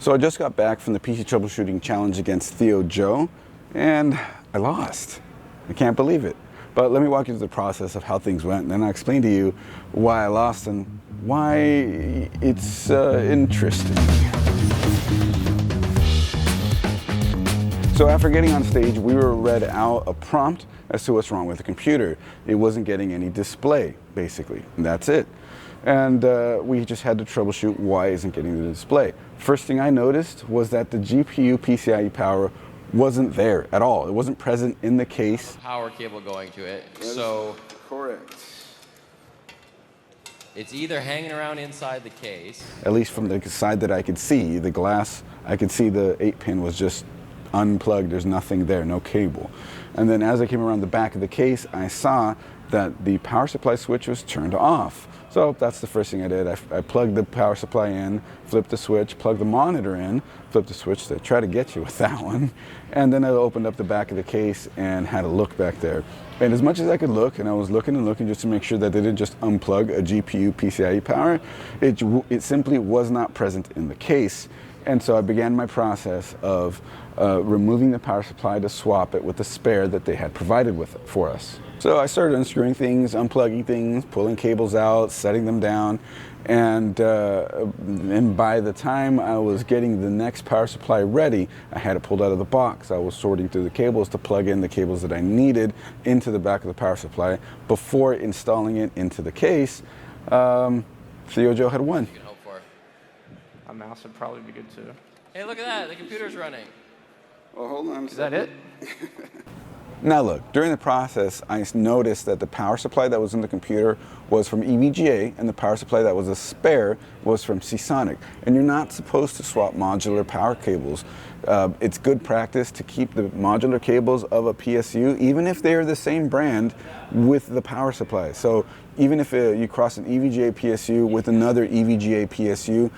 So I just got back from the PC Troubleshooting Challenge against THIOJOE, and I lost. I can't believe it. But let me walk you through the process of how things went, and then I'll explain to you why I lost and why it's interesting. So after getting on stage, we were read out a prompt as to what's wrong with the computer. It wasn't getting any display, basically, and that's it. And we just had to troubleshoot why it isn't getting the display. First thing I noticed was that the GPU PCIe power wasn't there at all. It wasn't present in the case. Power cable going to it. So correct. It's either hanging around inside the case. At least from the side that I could see, the glass, I could see the 8-pin was just unplugged. There's nothing there, no cable. And then as I came around the back of the case, I saw that the power supply switch was turned off. So that's the first thing I did. I plugged the power supply in, flipped the switch, plugged the monitor in, flipped the switch to try to get you with that one. And then I opened up the back of the case and had a look back there. And as much as I could look, and I was looking and looking just to make sure that they didn't just unplug a GPU PCIe power, it simply was not present in the case. And so I began my process of removing the power supply to swap it with the spare that they had provided for us. So I started unscrewing things, unplugging things, pulling cables out, setting them down, and by the time I was getting the next power supply ready, I had it pulled out of the box. I was sorting through the cables to plug in the cables that I needed into the back of the power supply before installing it into the case. THIOJOE had won. A mouse would probably be good too. Hey, look at that. The computer's running. Well, hold on. Is that it? Now look, during the process, I noticed that the power supply that was in the computer was from EVGA, and the power supply that was a spare was from Seasonic. And you're not supposed to swap modular power cables. It's good practice to keep the modular cables of a PSU, even if they are the same brand, with the power supply. So even if you cross an EVGA PSU with another EVGA PSU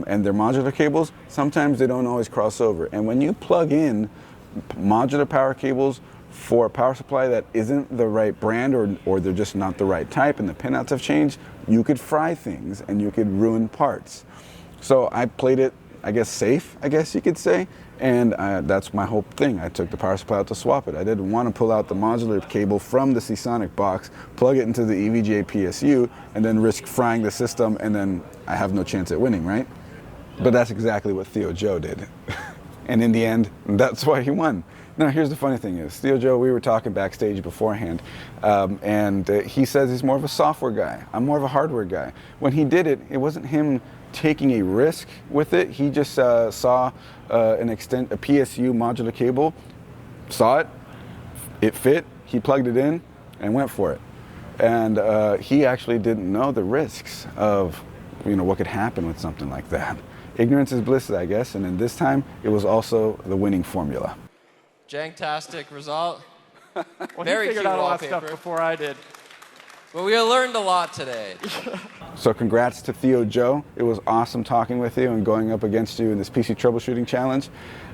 and they're modular cables, sometimes they don't always cross over. And when you plug in modular power cables for a power supply that isn't the right brand, or they're just not the right type and the pinouts have changed, you could fry things and you could ruin parts. So I played it, I guess, safe, I guess you could say, and that's my whole thing. I took the power supply out to swap it. I didn't want to pull out the modular cable from the Seasonic box, plug it into the EVGA PSU, and then risk frying the system, and then I have no chance at winning, right? But that's exactly what THIOJOE did. And in the end, that's why he won. Now, here's the funny thing is, THIOJOE, we were talking backstage beforehand, and he says he's more of a software guy. I'm more of a hardware guy. When he did it, it wasn't him taking a risk with it. He just saw a PSU modular cable, saw it, it fit, he plugged it in, and went for it. And he actually didn't know the risks of, what could happen with something like that. Ignorance is bliss, I guess, and in this time, it was also the winning formula. Janktastic result. Well, Very he figured cute out a lot of wallpaper. stuff before I did. Well, we learned a lot today. So congrats to THIOJOE. It was awesome talking with you and going up against you in this PC Troubleshooting Challenge.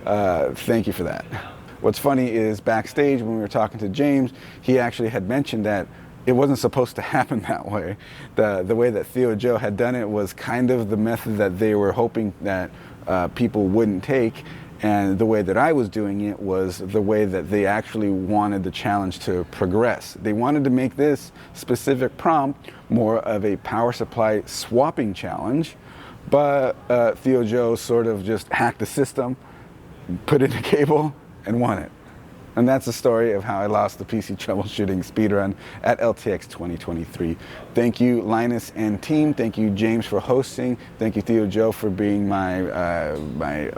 Thank you for that. What's funny is backstage when we were talking to James, he actually had mentioned that it wasn't supposed to happen that way. The way that THIOJOE had done it was kind of the method that they were hoping that people wouldn't take. And the way that I was doing it was the way that they actually wanted the challenge to progress. They wanted to make this specific prompt more of a power supply swapping challenge, but THIOJOE sort of just hacked the system, put in a cable, and won it. And that's the story of how I lost the PC Troubleshooting Speedrun at LTX 2023. Thank you, Linus and team. Thank you, James, for hosting. Thank you, THIOJOE, for being my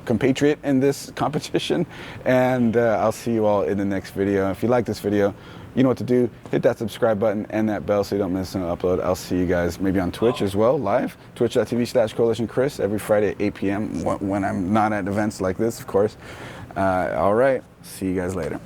compatriot in this competition. And I'll see you all in the next video. If you like this video, you know what to do. Hit that subscribe button and that bell so you don't miss an upload. I'll see you guys maybe on Twitch as well, live. Twitch.tv/CoalitionChris every Friday at 8 p.m. when I'm not at events like this, of course. All right. See you guys later.